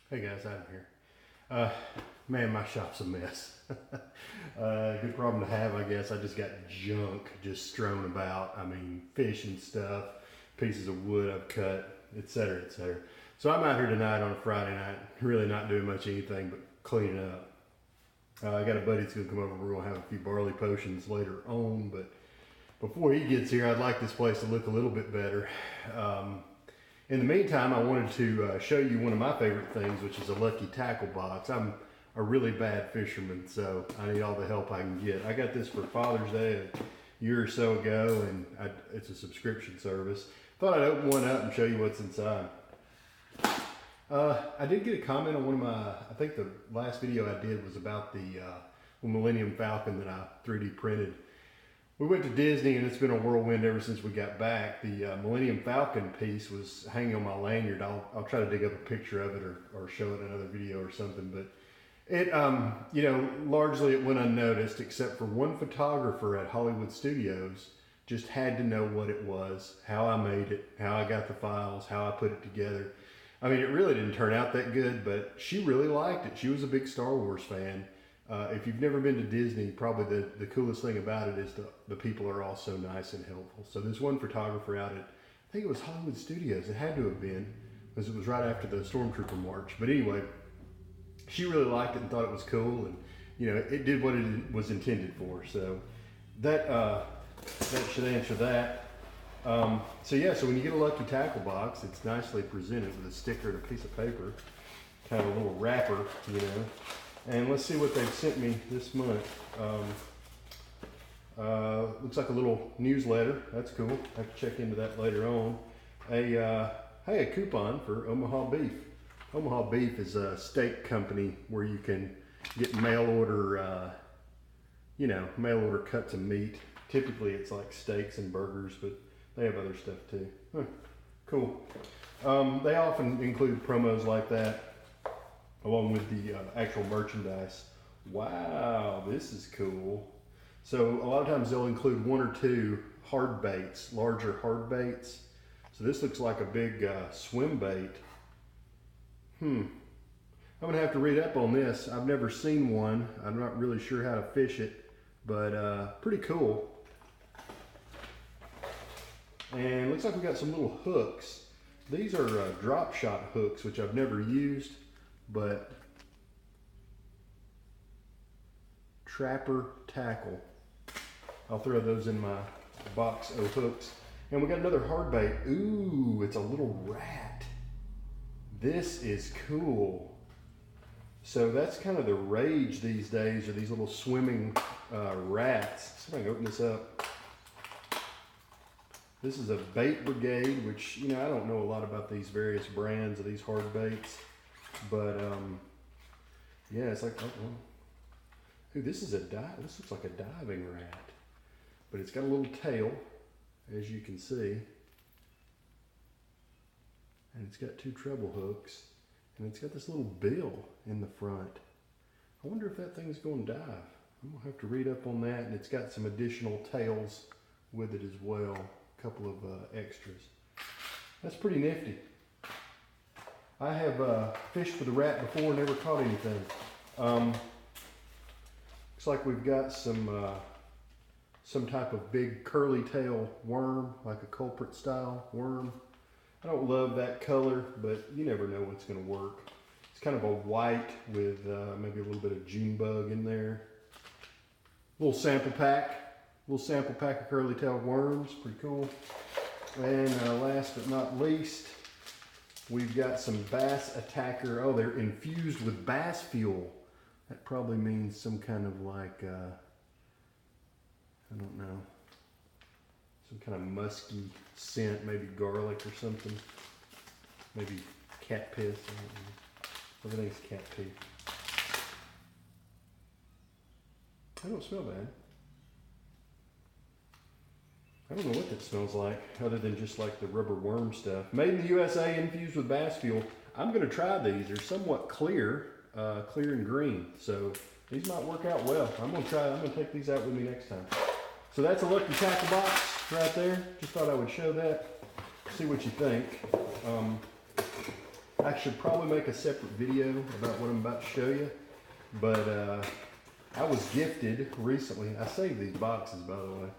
Hey guys, Adam here. Man, my shop's a mess. Good problem to have, I guess. I just got junk just strewn about. I mean, fish and stuff, pieces of wood I've cut, etc., etc. So I'm out here tonight on a Friday night, really not doing much anything but cleaning up. I got a buddy that's gonna come over. We're gonna have a few barley potions later on, but before he gets here, I'd like this place to look a little bit better. In the meantime, I wanted to show you one of my favorite things, which is a Lucky Tackle box. I'm a really bad fisherman, so I need all the help I can get. I got this for Father's Day a year or so ago, and it's a subscription service. Thought I'd open one up and show you what's inside. I did get a comment on one of my, I think the last video I did was about the Millennium Falcon that I 3D printed. We went to Disney and it's been a whirlwind ever since we got back. The Millennium Falcon piece was hanging on my lanyard. I'll try to dig up a picture of it or show it in another video or something. But it, largely it went unnoticed except for one photographer at Hollywood Studios just had to know what it was, how I made it, how I got the files, how I put it together. I mean, it really didn't turn out that good, but she really liked it. She was a big Star Wars fan. If you've never been to Disney, probably the coolest thing about it is the people are all so nice and helpful. So there's one photographer out at, I think it was Hollywood Studios, it had to have been, because it was right after the Stormtrooper March. But anyway, she really liked it and thought it was cool, and it did what it was intended for. So that should answer that. So when you get a Lucky Tackle box, it's nicely presented with a sticker and a piece of paper, kind of a little wrapper, And let's see what they've sent me this month. Looks like a little newsletter. That's cool. I have to check into that later on. A coupon for Omaha Beef. Omaha Beef is a steak company where you can get mail order cuts of meat. Typically it's like steaks and burgers, but they have other stuff too. Huh, cool. They often include promos like that, along with the actual merchandise. Wow, this is cool. So a lot of times they'll include one or two hard baits, larger hard baits. So this looks like a big swim bait. I'm gonna have to read up on this. I've never seen one. I'm not really sure how to fish it, but pretty cool. And looks like we got some little hooks. These are drop shot hooks, which I've never used. But Trapper Tackle. I'll throw those in my box of hooks. And we got another hard bait. Ooh, it's a little rat. This is cool. So that's kind of the rage these days, are these little swimming rats. See if I can open this up. This is a Bait Brigade, which, I don't know a lot about these various brands of these hard baits. But yeah, it's like, ooh, this is this looks like a diving rat, but it's got a little tail, as you can see, and it's got two treble hooks, and it's got this little bill in the front. I wonder if that thing's going to dive. I'm gonna have to read up on that, and it's got some additional tails with it as well, a couple of extras. That's pretty nifty. I have fished with a rat before, never caught anything. Looks like we've got some type of big curly tail worm, like a culprit style worm. I don't love that color, but you never know what's gonna work. It's kind of a white with maybe a little bit of June bug in there. Little sample pack of curly tail worms, pretty cool. And last but not least, we've got some Bass Attacker. Oh, they're infused with bass fuel. That probably means some kind of like, I don't know, some kind of musky scent, maybe garlic or something. Maybe cat piss. I don't know. Everything's cat pee. They don't smell bad. I don't know what that smells like, other than just like the rubber worm stuff. Made in the USA, infused with bass fuel. I'm gonna try these. They're somewhat clear and green. So these might work out well. I'm gonna take these out with me next time. So that's a Lucky Tackle box right there. Just thought I would show that, see what you think. I should probably make a separate video about what I'm about to show you, but I was gifted recently, I saved these boxes by the way,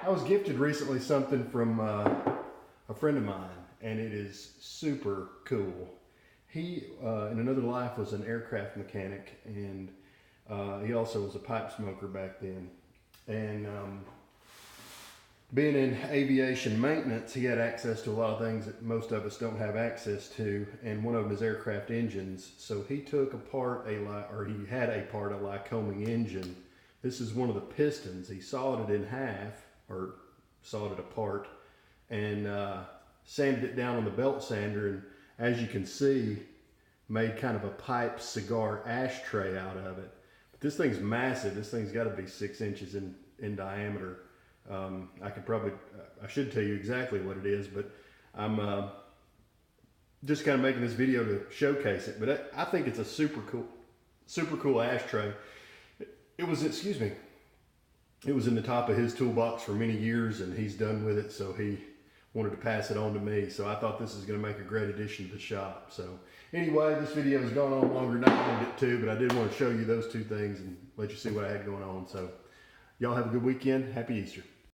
I was gifted recently something from a friend of mine, and it is super cool. He, in another life, was an aircraft mechanic, and he also was a pipe smoker back then. And being in aviation maintenance, he had access to a lot of things that most of us don't have access to, and one of them is aircraft engines. So he took apart he had a Lycoming engine. This is one of the pistons. He sawed it in half, or sawed it apart, and sanded it down on the belt sander, and as you can see, made kind of a pipe cigar ashtray out of it. But this thing's massive. This thing's got to be 6 inches in diameter. I should tell you exactly what it is, but I'm just kind of making this video to showcase it. But I think it's a super cool ashtray. It was in the top of his toolbox for many years, and he's done with it, so he wanted to pass it on to me. So I thought this is going to make a great addition to the shop. So anyway, this video has gone on longer than I wanted it to, but I did want to show you those two things and let you see what I had going on. So y'all have a good weekend. Happy Easter.